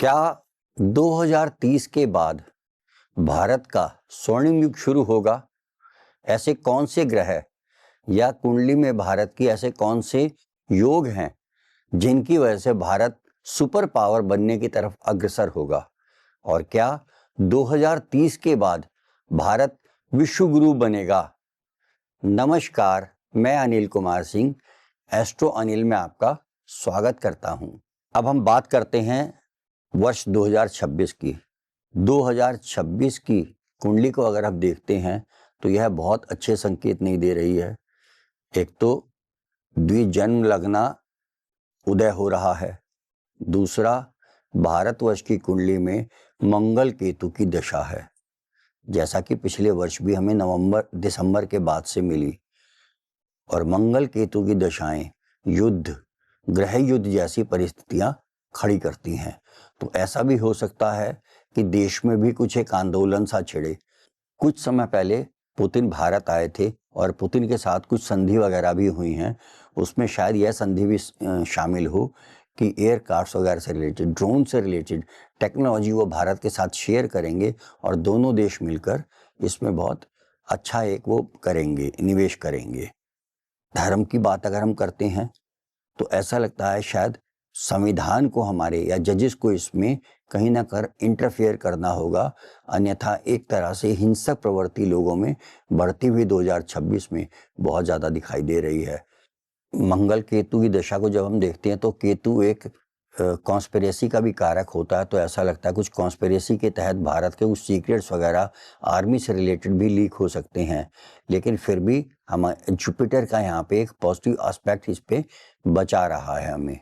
क्या 2030 के बाद भारत का स्वर्णिम युग शुरू होगा? ऐसे कौन से ग्रह या कुंडली में भारत की ऐसे कौन से योग हैं जिनकी वजह से भारत सुपर पावर बनने की तरफ अग्रसर होगा? और क्या 2030 के बाद भारत विश्व गुरु बनेगा? नमस्कार, मैं अनिल कुमार सिंह, एस्ट्रो अनिल में आपका स्वागत करता हूं। अब हम बात करते हैं वर्ष 2026 की। 2026 की कुंडली को अगर आप देखते हैं तो यह बहुत अच्छे संकेत नहीं दे रही है। एक तो द्विजन्म लग्ना उदय हो रहा है, दूसरा भारतवर्ष की कुंडली में मंगल केतु की दशा है, जैसा कि पिछले वर्ष भी हमें दिसंबर के बाद से मिली। और मंगल केतु की दशाएं युद्ध, गृह युद्ध जैसी परिस्थितियां खड़ी करती हैं। तो ऐसा भी हो सकता है कि देश में भी कुछ एक आंदोलन सा छिड़े। कुछ समय पहले पुतिन भारत आए थे और पुतिन के साथ कुछ संधि वगैरह भी हुई हैं। उसमें शायद यह संधि भी शामिल हो कि एयरक्राफ्ट वगैरह से रिलेटेड, ड्रोन से रिलेटेड टेक्नोलॉजी वो भारत के साथ शेयर करेंगे और दोनों देश मिलकर इसमें बहुत अच्छा एक वो करेंगे, निवेश करेंगे। धर्म की बात अगर हम करते हैं तो ऐसा लगता है शायद संविधान को हमारे या जजेस को इसमें कहीं ना कहीं इंटरफेयर करना होगा, अन्यथा एक तरह से हिंसक प्रवृत्ति लोगों में बढ़ती हुई 2026 में बहुत ज़्यादा दिखाई दे रही है। मंगल केतु की दशा को जब हम देखते हैं तो केतु एक कॉन्स्पिरेसी का भी कारक होता है। तो ऐसा लगता है कुछ कॉन्स्पिरेसी के तहत भारत के कुछ सीक्रेट्स वगैरह आर्मी से रिलेटेड भी लीक हो सकते हैं। लेकिन फिर भी हम जुपिटर का यहाँ पे एक पॉजिटिव एस्पेक्ट इस पे बचा रहा है हमें।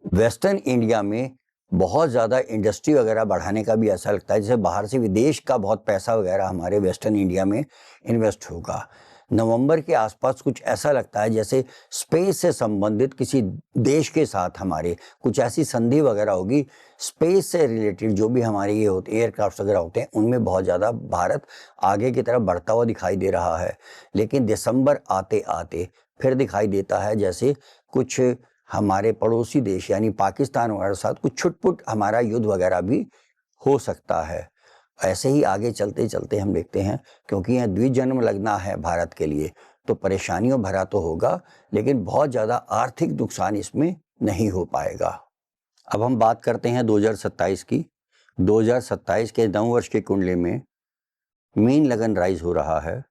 वेस्टर्न इंडिया में बहुत ज़्यादा इंडस्ट्री वगैरह बढ़ाने का भी ऐसा लगता है जैसे बाहर से विदेश का बहुत पैसा वगैरह हमारे वेस्टर्न इंडिया में इन्वेस्ट होगा। नवंबर के आसपास कुछ ऐसा लगता है जैसे स्पेस से संबंधित किसी देश के साथ हमारे कुछ ऐसी संधि वगैरह होगी। स्पेस से रिलेटेड जो भी हमारे ये होते एयरक्राफ्ट वगैरह होते हैं उनमें बहुत ज़्यादा भारत आगे की तरफ बढ़ता हुआ दिखाई दे रहा है। लेकिन दिसंबर आते आते फिर दिखाई देता है जैसे कुछ हमारे पड़ोसी देश यानी पाकिस्तान वगैरह साथ कुछ छुटपुट हमारा युद्ध वगैरह भी हो सकता है। ऐसे ही आगे चलते चलते हम देखते हैं, क्योंकि यह द्विजन्म लगना है भारत के लिए, तो परेशानियों भरा तो होगा लेकिन बहुत ज़्यादा आर्थिक नुकसान इसमें नहीं हो पाएगा। अब हम बात करते हैं 2027 की। 2027 के नववर्ष की कुंडली में मीन लगन राइज हो रहा है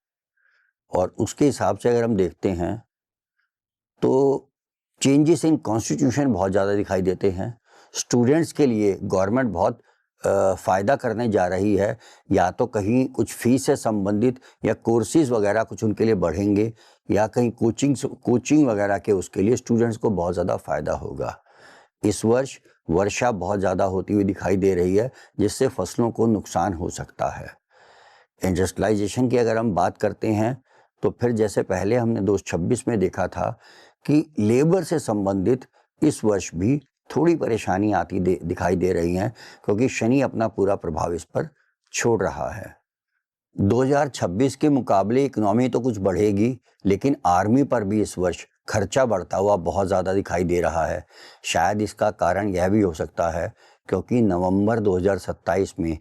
और उसके हिसाब से अगर हम देखते हैं तो चेंजेस इन कॉन्स्टिट्यूशन बहुत ज़्यादा दिखाई देते हैं। स्टूडेंट्स के लिए गवर्नमेंट बहुत फ़ायदा करने जा रही है, या तो कहीं कुछ फीस से संबंधित या कोर्सेज वगैरह कुछ उनके लिए बढ़ेंगे, या कहीं कोचिंग वगैरह के उसके लिए स्टूडेंट्स को बहुत ज़्यादा फ़ायदा होगा। इस वर्ष वर्षा बहुत ज़्यादा होती हुई दिखाई दे रही है जिससे फसलों को नुकसान हो सकता है। इंडस्ट्रियलाइजेशन की अगर हम बात करते हैं तो फिर जैसे पहले हमने 2026 में देखा था कि लेबर से संबंधित इस वर्ष भी थोड़ी परेशानी दिखाई दे रही हैं, क्योंकि शनि अपना पूरा प्रभाव इस पर छोड़ रहा है। 2026 के मुकाबले इकोनॉमी तो कुछ बढ़ेगी, लेकिन आर्मी पर भी इस वर्ष खर्चा बढ़ता हुआ बहुत ज़्यादा दिखाई दे रहा है। शायद इसका कारण यह भी हो सकता है क्योंकि नवंबर 2027 में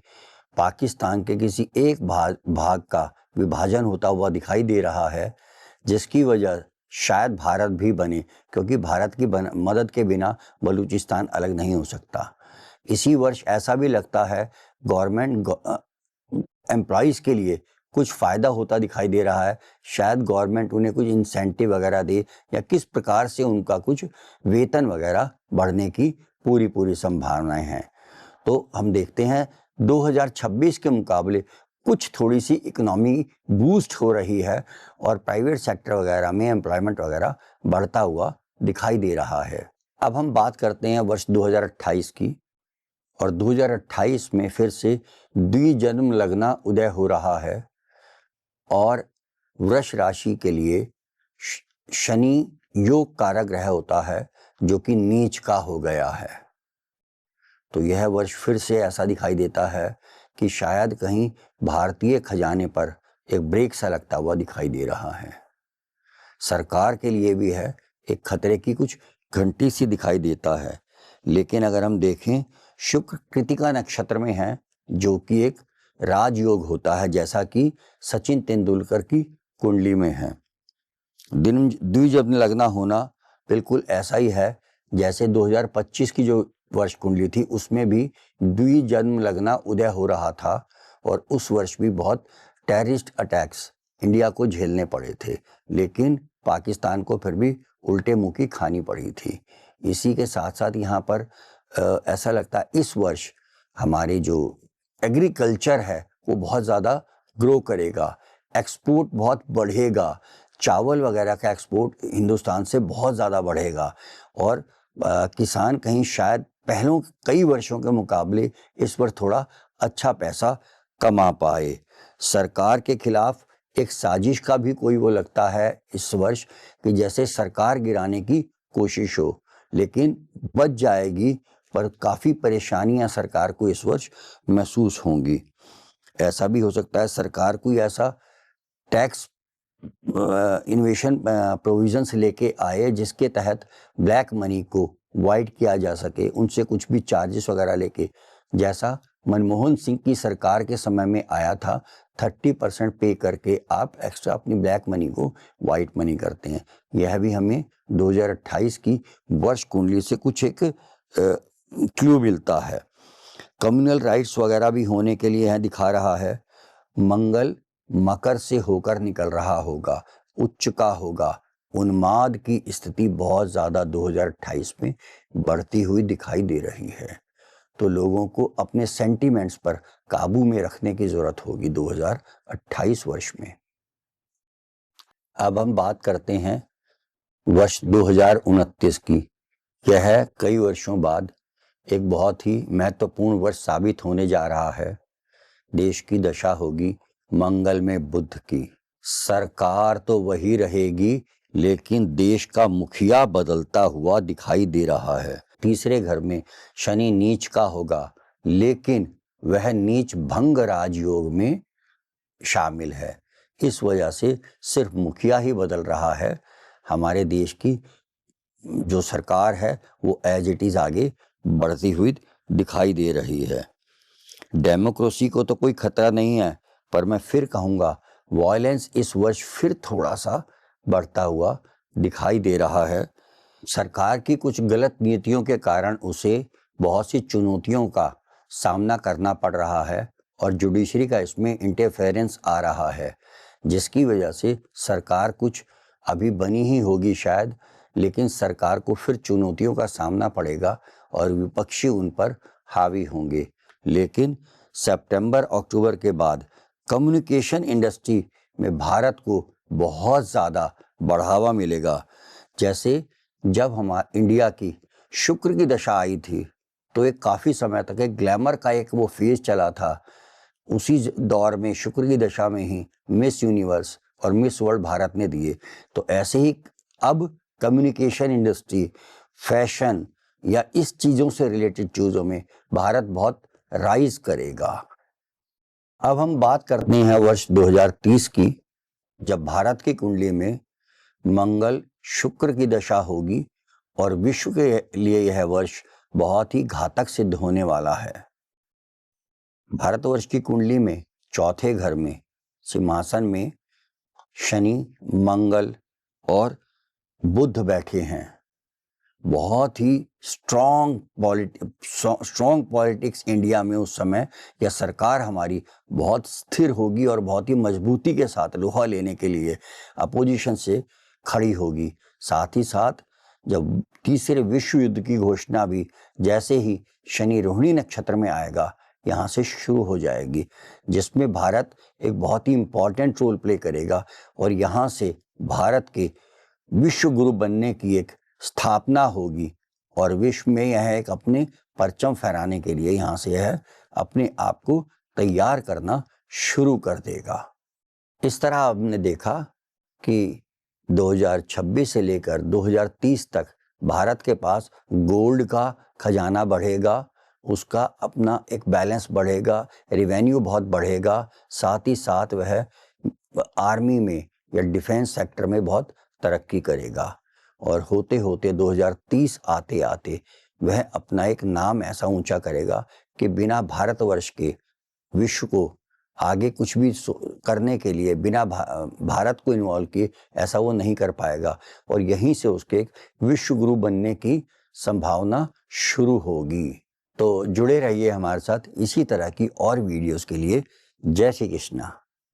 पाकिस्तान के किसी एक भाग का विभाजन होता हुआ दिखाई दे रहा है, जिसकी वजह शायद भारत भी बने, क्योंकि भारत की मदद के बिना बलूचिस्तान अलग नहीं हो सकता। इसी वर्ष ऐसा भी लगता है गवर्नमेंट एम्प्लॉइज़ के लिए कुछ फ़ायदा होता दिखाई दे रहा है। शायद गवर्नमेंट उन्हें कुछ इंसेंटिव वगैरह दे या किस प्रकार से उनका कुछ वेतन वगैरह बढ़ने की पूरी संभावनाएं हैं। तो हम देखते हैं 2026 के मुकाबले कुछ थोड़ी सी इकोनॉमी बूस्ट हो रही है और प्राइवेट सेक्टर वगैरह में एम्प्लॉयमेंट वगैरह बढ़ता हुआ दिखाई दे रहा है। अब हम बात करते हैं वर्ष 2028 की, और 2028 में फिर से द्विजन्म लगना उदय हो रहा है और वृष राशि के लिए शनि योग कारक ग्रह होता है जो कि नीच का हो गया है। तो यह वर्ष फिर से ऐसा दिखाई देता है कि शायद कहीं भारतीय खजाने पर एक ब्रेक सा लगता हुआ दिखाई दे रहा है। सरकार के लिए भी है, एक खतरे की कुछ घंटी सी दिखाई देता है। लेकिन अगर हम देखें शुक्र कृतिका नक्षत्र में है, जो कि एक राजयोग होता है, जैसा कि सचिन तेंदुलकर की कुंडली में है। दिन द्विजन्म लगना होना बिल्कुल ऐसा ही है जैसे 2025 की जो वर्ष कुंडली थी उसमें भी द्विजन्म लगना उदय हो रहा था, और उस वर्ष भी बहुत टेररिस्ट अटैक्स इंडिया को झेलने पड़े थे, लेकिन पाकिस्तान को फिर भी उल्टे मुंह की खानी पड़ी थी। इसी के साथ साथ यहाँ पर ऐसा लगता है इस वर्ष हमारे जो एग्रीकल्चर है वो बहुत ज़्यादा ग्रो करेगा, एक्सपोर्ट बहुत बढ़ेगा, चावल वगैरह का एक्सपोर्ट हिंदुस्तान से बहुत ज़्यादा बढ़ेगा, और किसान कहीं शायद पहलों कई वर्षों के मुकाबले इस वर्ष थोड़ा अच्छा पैसा कमा पाए। सरकार के खिलाफ एक साजिश का भी कोई वो लगता है इस वर्ष कि जैसे सरकार गिराने की कोशिश हो, लेकिन बच जाएगी, पर काफ़ी परेशानियां सरकार को इस वर्ष महसूस होंगी। ऐसा भी हो सकता है सरकार कोई ऐसा टैक्स इन्वेशन प्रोविजंस लेके आए जिसके तहत ब्लैक मनी को वाइट किया जा सके, उनसे कुछ भी चार्जेस वगैरह लेके, जैसा मनमोहन सिंह की सरकार के समय में आया था। 30% पे करके आप एक्स्ट्रा अपनी ब्लैक मनी को वाइट मनी करते हैं। यह भी हमें 2028 की वर्ष कुंडली से कुछ एक क्लू मिलता है। कम्युनल राइट्स वगैरह भी होने के लिए यह दिखा रहा है। मंगल मकर से होकर निकल रहा होगा, उच्च का होगा, उन्माद की स्थिति बहुत ज़्यादा 2028 में बढ़ती हुई दिखाई दे रही है, तो लोगों को अपने सेंटिमेंट्स पर काबू में रखने की ज़रूरत होगी 2028 वर्ष में। अब हम बात करते हैं वर्ष 2029 की। यह कई वर्षों बाद एक बहुत ही महत्वपूर्ण वर्ष साबित होने जा रहा है। देश की दशा होगी मंगल में बुध की। सरकार तो वही रहेगी, लेकिन देश का मुखिया बदलता हुआ दिखाई दे रहा है। तीसरे घर में शनि नीच का होगा, लेकिन वह नीच भंग राजयोग में शामिल है। इस वजह से सिर्फ मुखिया ही बदल रहा है, हमारे देश की जो सरकार है वो एज इट इज आगे बढ़ती हुई दिखाई दे रही है। डेमोक्रेसी को तो कोई खतरा नहीं है, पर मैं फिर कहूँगा वायलेंस इस वर्ष फिर थोड़ा सा बढ़ता हुआ दिखाई दे रहा है। सरकार की कुछ गलत नीतियों के कारण उसे बहुत सी चुनौतियों का सामना करना पड़ रहा है, और जुडिशरी का इसमें इंटरफेरेंस आ रहा है, जिसकी वजह से सरकार कुछ अभी बनी ही होगी शायद, लेकिन सरकार को फिर चुनौतियों का सामना पड़ेगा और विपक्षी उन पर हावी होंगे। लेकिन सितंबर अक्टूबर के बाद कम्युनिकेशन इंडस्ट्री में भारत को बहुत ज़्यादा बढ़ावा मिलेगा। जैसे जब हमारे इंडिया की शुक्र की दशा आई थी, तो एक काफ़ी समय तक एक ग्लैमर का एक वो फेज चला था। उसी दौर में शुक्र की दशा में ही मिस यूनिवर्स और मिस वर्ल्ड भारत ने दिए। तो ऐसे ही अब कम्युनिकेशन इंडस्ट्री, फैशन या इस चीज़ों से रिलेटेड चीज़ों में भारत बहुत राइज करेगा। अब हम बात करते हैं वर्ष 2030 की, जब भारत की कुंडली में मंगल शुक्र की दशा होगी और विश्व के लिए यह वर्ष बहुत ही घातक सिद्ध होने वाला है। भारतवर्ष की कुंडली में चौथे घर में सिंहासन में शनि, मंगल और बुध बैठे हैं। बहुत ही स्ट्रॉन्ग पॉलिटिक्स इंडिया में उस समय, या सरकार हमारी बहुत स्थिर होगी और बहुत ही मजबूती के साथ लोहा लेने के लिए अपोजिशन से खड़ी होगी। साथ ही साथ जब तीसरे विश्व युद्ध की घोषणा भी जैसे ही शनि रोहिणी नक्षत्र में आएगा यहाँ से शुरू हो जाएगी, जिसमें भारत एक बहुत ही इम्पॉर्टेंट रोल प्ले करेगा, और यहाँ से भारत के विश्व गुरु बनने की एक स्थापना होगी, और विश्व में यह एक अपने परचम फहराने के लिए यहाँ से यह अपने आप को तैयार करना शुरू कर देगा। इस तरह हमने देखा कि 2026 से लेकर 2030 तक भारत के पास गोल्ड का खजाना बढ़ेगा, उसका अपना एक बैलेंस बढ़ेगा, रेवेन्यू बहुत बढ़ेगा, साथ ही साथ वह आर्मी में या डिफेंस सेक्टर में बहुत तरक्की करेगा, और होते होते 2030 आते आते वह अपना एक नाम ऐसा ऊंचा करेगा कि बिना भारतवर्ष के विश्व को आगे कुछ भी करने के लिए बिना भारत को इन्वॉल्व किए ऐसा वो नहीं कर पाएगा, और यहीं से उसके एक विश्व गुरु बनने की संभावना शुरू होगी। तो जुड़े रहिए हमारे साथ इसी तरह की और वीडियोस के लिए। जय श्री कृष्णा।